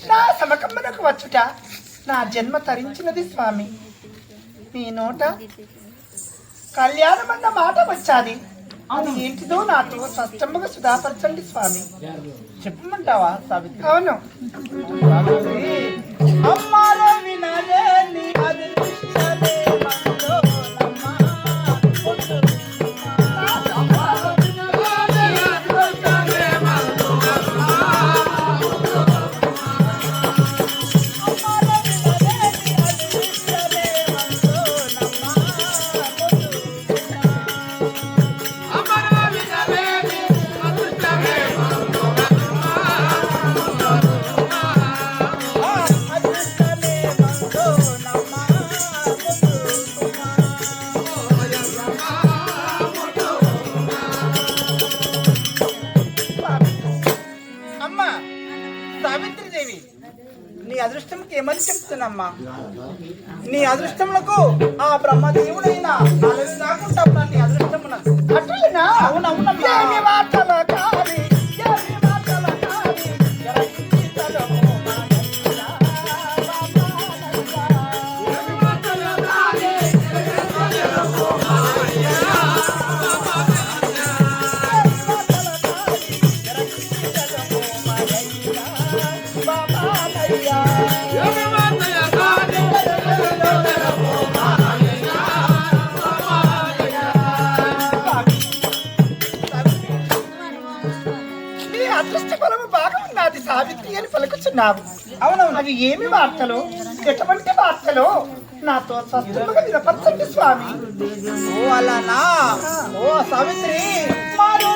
నా సమకమ్మనకు వచ్చుట నా జన్మ తరించినది స్వామి. మీ నోట కళ్యాణం అన్న మాట వచ్చాది. అది ఏంటిదో నాతో స్పష్టంగా సుధాపరచండి స్వామి. చెప్పమంటావా సావిత్రి? అవును. అమ్మాలో వినలేని అదృష్టమే మంగళమ్మ. సావిత్రిదేవి, నీ అదృష్టంకి ఏమని చెప్తున్నమ్మా? నీ అదృష్టములకు ఆ బ్రహ్మదేవుడైనా అలవి రాకుండా నీ అదృష్టమున అట్లనా? అవునవునమ్మా. అదృష్ట ఫలము బాగా ఉన్నది సావిత్రి అని పలుకుచున్నావు. అవునవును. అవి ఏమి వార్తలు, ఎటువంటి వార్తలు నాతో స్పష్టంగా వినపరచండి స్వామి. ఓ అలానా? ఓ సావిత్రి, మారు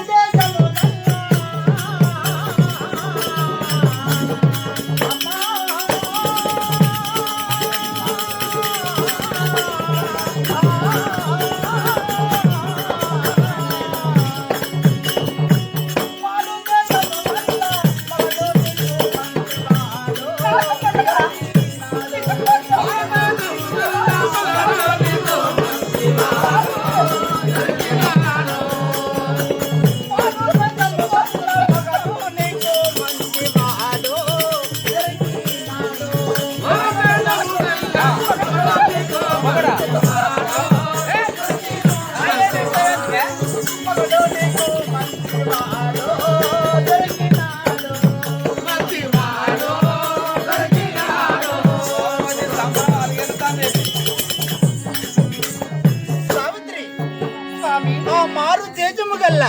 తేజము గల్ల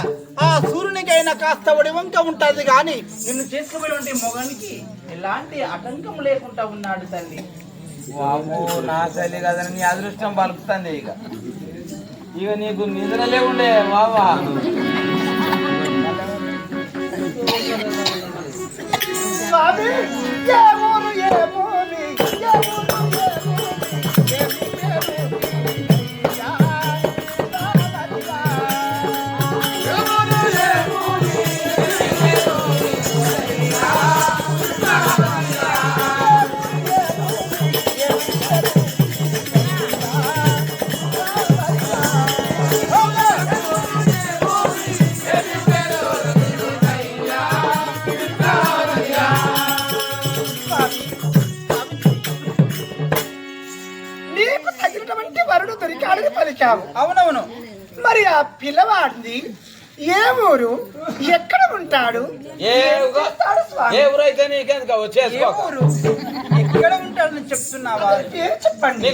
ఆ సూర్యునికైనా కాస్త ఒడివంక ఉంటది గాని నిన్ను చేసుకుపోయినటువంటి మొగానికి ఎలాంటి ఆటంకం లేకుండా ఉన్నాడు తల్లి. వాము నా తల్లి కదని నీ అదృష్టం పలుకుతుంది. ఇక నీకు నిద్రలే ఉండే బావా. స్వామి నీకు తగినటువంటి వరుడు దొరికాడని పలికావు. అవునవును. మరి ఆ పిల్లవాడిది ఏ ఊరు, ఎక్కడ ఉంటాడు? ఏ ఊరైతే నీకెందుకు ఏ ఊరు, ఎక్కడ ఉంటాడని చెప్తున్నావా? చెప్పండి.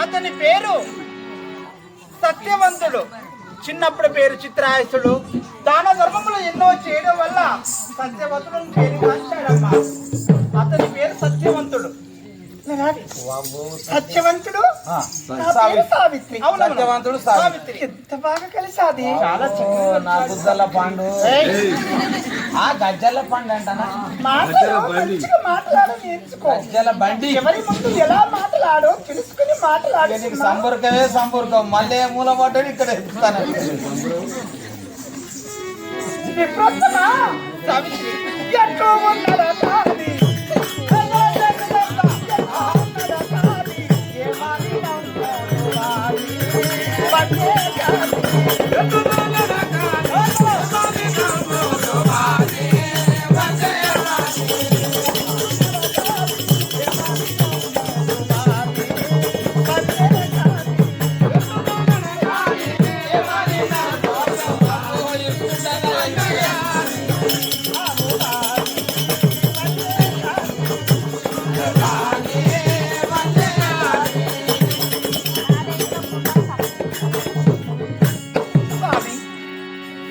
అతని పేరు సత్యవంతుడు. చిన్నప్పుడు పేరు చిత్రాయసుడు. దాన ధర్మములు ఎన్నో చేయడం వల్ల సత్యవంతుడు పేరు మార్చాడమ్మా. అతని పేరు సత్యవంతుడు. రావి సత్యవంతుడు ఆ, నా పేరు సావిత్రి. సత్యవంతుడు సావిత్రి. ఎంత బాగా కలిసాది. చాలా ఓ, చక్కగా నా గుద్దల పండు ఆ గజ్జల పండు అంటానా మాటలు మంచిగా మాట్లాడ నేర్చుకో. గజ్జల బండి ఎవరి ముందు ఎలా మాట్లాడో తెలుసుకుని మాట్లాడు. నీకు సంపర్కమే సంపర్కం మళ్ళీ మూల పడ్డాడు ఇక్కడ ఎత్తుతాను విప్రోత్తమా సావిత్రి ఎట్టో ఉన్నదా సాది.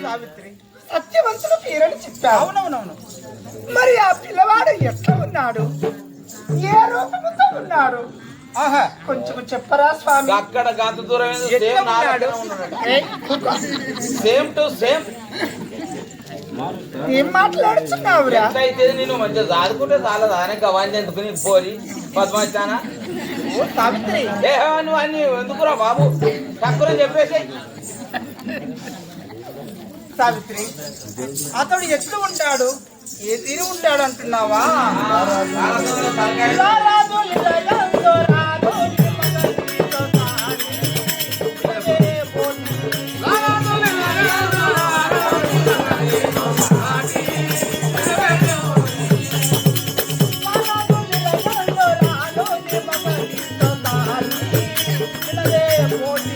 సావిత్రి. సత్యవంతుడు పేరని చెప్పావు. అవునవునవును. మరి ఆ పిల్లవాడు ఎట్లా ఉన్నాడు, ఏ రూపముతో ఉన్నాడు? ఆహా, కొంచెం చెప్పరా స్వామి. అక్కడ గంత దూరం ఎట్లా ఉన్నాడు? సేమ్ టు సేమ్ ఏం మాట్లాడుతున్నావురా? ఎట్లయితే నేను మంచిగా చదువుకుంటే చాలా దానే గవాన్ని ఎందుకు నీకు పోరి పద్మాచానా ఓ సావిత్రి, ఏ నువ్వు అన్ని ఎందుకురా బాబు తక్కువ చెప్పేసి సావిత్రి అతడు ఎట్లు ఉంటాడు, ఏ తీరు ఉంటాడు అంటున్నావా? ఇలా రాదు, ఇలా యందో రాదు, నిమ్మగలితో సాగి. ఇదే పోటీ. రాదు, ఇలా యందో రాదు, నిమ్మగలితో సాగి. ఇదే పోటీ.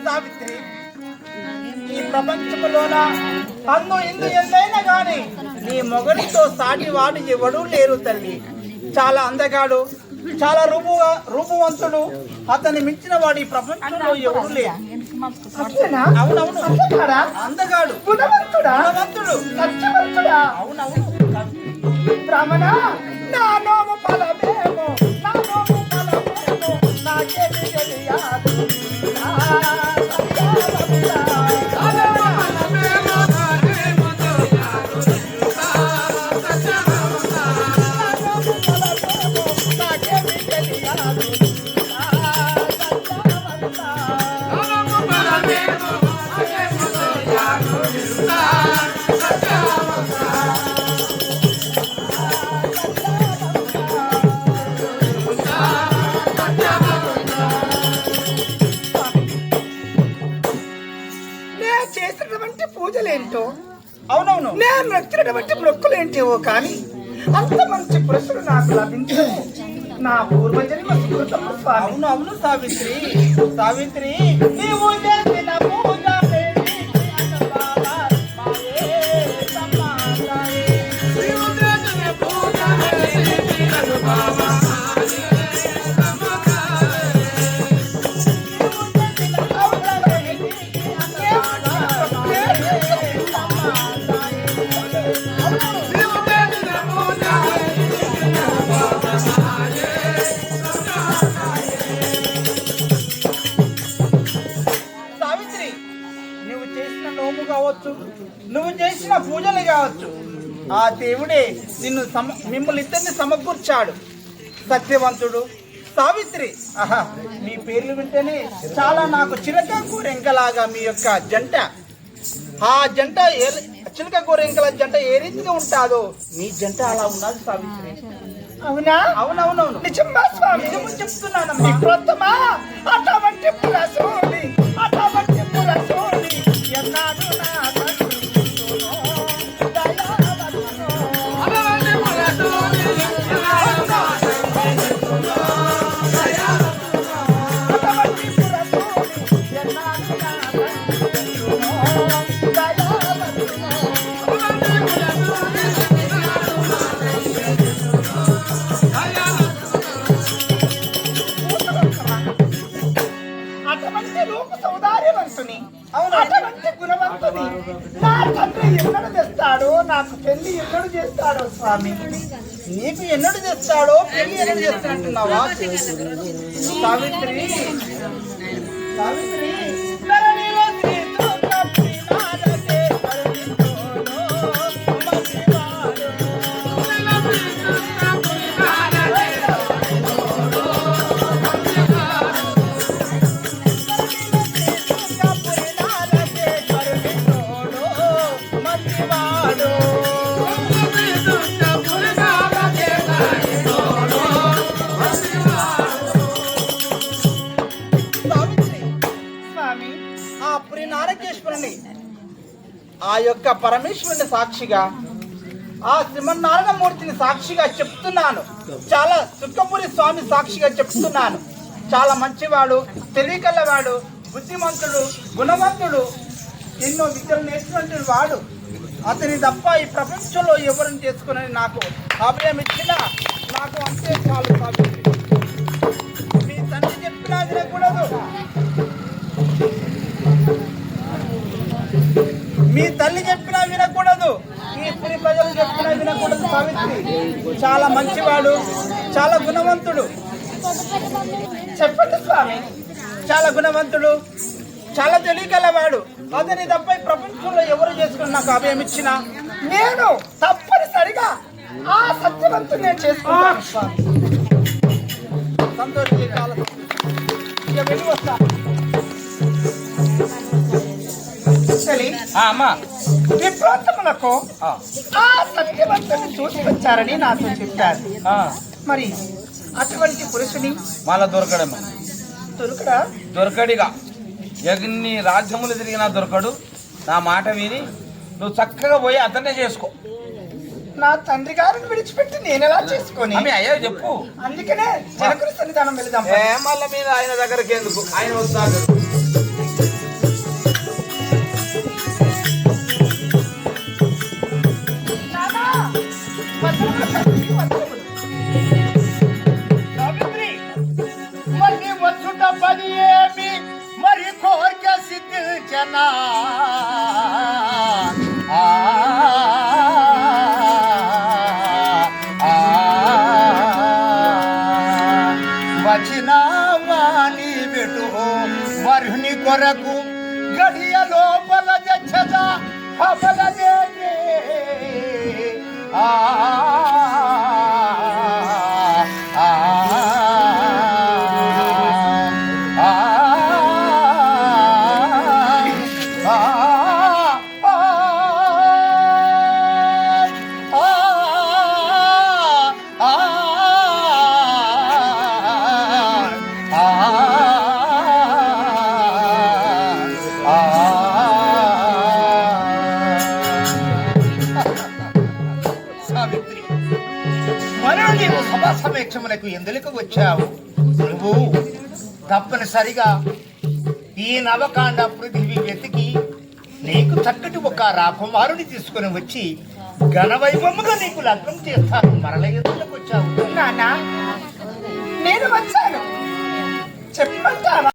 సావిత్రి, ఈ ప్రపంచంలోన అందు ఇందు ఎందైనా గాని నీ మొగడితో సాటి వాడు ఎవడూ లేరు తల్లి. చాలా అందగాడు, చాలా రూపవంతుడు, అతన్ని మించిన వాడు ఈ ప్రపంచంలో ఎవడు లేరు. అట్లేనా? అవునవును, అంతేకాడా? అందగాడు, గుణవంతుడా? గుణవంతుడు. సత్యవంతుడా? అవునవును. బ్రాహ్మణ నా నోము ఫలమేమో, నా నోము ఫలమేమో, నాకేమి తెలియదు. ఆ, సత్యవంతుడా. నా నోము ఫలమేమో, నాకేమి తెలియదు. నా నోము ఫలమేమో, నాకేమి తెలియదు. ఆ, సత్యవంతుడా. నా నోము ఫలమేమో, నాకేమి తెలియదు. నేను చేసినటువంటి పూజలేంటో, అవునవును. నేను నచ్చినటువంటి మొక్కులేంటివో కానీ అంత మంచి పురుషుడు నాకు లభించడం నా పూర్వజన్మ సుకృతము స్వామి. అవును అవును సావిత్రి. సావిత్రి, నీవు చేసిన పూజ మేరీ అంబాలా మాయే సమాసాయే. నీవు చేసిన పూజ మేరీ అంబాలా మాయే సమాసాయే. నీవు చేసిన పూజ మేరీ అంబాలా మాయే సమాసాయే. నీవు చేసిన పూజ సావిత్రి, నువ్వు చేసిన నోము కావచ్చు, నువ్వు చేసిన పూజలు కావచ్చు, ఆ దేవుడే మిమ్మల్ని ఇద్దరిని సమకూర్చాడు. సత్యవంతుడు, సావిత్రి. ఆహా, మీ పేర్లు వింటేనే చాలా నాకు చిలక కూరెంకలాగా మీ యొక్క జంట, ఆ జంట చిలక కూరెంకల జంట ఏ రీతిగా ఉంటాదో మీ జంట అలా ఉన్నది సావిత్రి. అవునా? అవునవునవును, నిజమా స్వామి? నిజము చెప్తున్నానమ్మా. విప్రోత్తమా, అటువంటి పురసోడి, అటువంటి పురసోడి, ఎన్నాడు నా తండ్రితోనో దయావరునో. అటువంటి పురసోడి, ఎన్నాడు నా తండ్రితోనో దయావరునో. అటువంటి పురసోడి, ఎన్నాడు నా తండ్రితోనో దయావరునో. అటువంటి పురసోడి, అటువంటి రూప సౌదార్యవంతుని, అవును. అటువంటి నాకు పెళ్లి ఎన్నడు చేస్తాడో స్వామి? నీకు ఎన్నడు చేస్తాడో పెళ్లి ఎన్నడు చేస్తానంటున్నావా? సావిత్రి సావిత్రి ధరణిలో శ్రీ దుర్గాపురి నారదే కరుణించోను మసివాడు. దుర్గాపురి నారదే కరుణించోను మసివాడు. స్వామి, ఆ పురి నారకేశ్వరుని ఆ యొక్క పరమేశ్వరుని సాక్షిగా ఆ శ్రీమన్నారాయణమూర్తిని సాక్షిగా చెప్తున్నాను. చాలా సుక్కపురి స్వామి సాక్షిగా చెప్తున్నాను. చాలా మంచివాడు, తెలివికల్లవాడు, బుద్ధిమంతుడు, గుణవంతుడు, ఎన్నో విద్యలు నేర్చుకున్నటువంటి వాడు. అతని తప్ప ఈ ప్రపంచంలో ఎవరిని చేసుకుని నాకు అభయం ఇచ్చినా నాకు అంతే చాలు. సావిత్రి, మీ తండ్రి చెప్పినా వినకూడదు, మీ తల్లి చెప్పినా వినకూడదు, ఈ పురి ప్రజలు చెప్పినా వినకూడదు. సావిత్రి చాలా మంచివాడు, చాలా గుణవంతుడు. చెప్పండి స్వామి. చాలా గుణవంతుడు, చాలా తెలియగలవాడు. అతని తప్ప ఈ ప్రపంచంలో ఎవరు చేసుకుని నాకు అభయం ఇచ్చినా నేను తప్పనిసరిగా ఆ సత్యవంతుని నేను చేసుకుంటాను స్వామి. సంతోషం. చాలా ఇక వెళ్ళి వస్తా. తల్లి, అమ్మా ఈ ప్రాంతములకు ఆ సత్యవంతుని చూసి వచ్చారని నాతో చెప్పారు. మరి అటువంటి పురుషుని మళ్ళా దొరకడమ్మా, దొరుకుడా? దొరకడిగా ఎన్ని రాజ్యములు తిరిగినా దొరకడు. నా మాట విని నువ్వు చక్కగా పోయి అతన్నే చేసుకో. నా తండ్రి గారిని విడిచిపెట్టి నేను ఎలా చేసుకొని? ఆమె అయ్యో చెప్పు. అందుకనే జనకుల సన్నిధానం వెళదాం. మళ్ళా మీద ఆయన దగ్గరికి ఎందుకు, ఆయన వస్తాడు. నానా, వదలము తండ్రి, వదలము. సావిత్రి, మళ్ళీ వచ్చుట పని ఏమి మరి కోరిక సిద్ధించనా? వచ్చిన వాణి పెట్టు వరుని కొరకు గడియ లోపల జచ్చదా పవలదేనే. సావిత్రి, మరో నీవు సభా సమేక్షమునకు ఎందులకు వచ్చావు? నువ్వు తప్పనిసరిగా ఈ నవకాండ పృథివీ వెతికి నీకు చక్కటి ఒక రాకుమారుని తీసుకుని వచ్చి ఘనవైభవముగా నీకు లగ్నం చేస్తాను. మరల ఎందుకు వచ్చావు? నానా, నేను వచ్చాను, చెప్పమంటావా?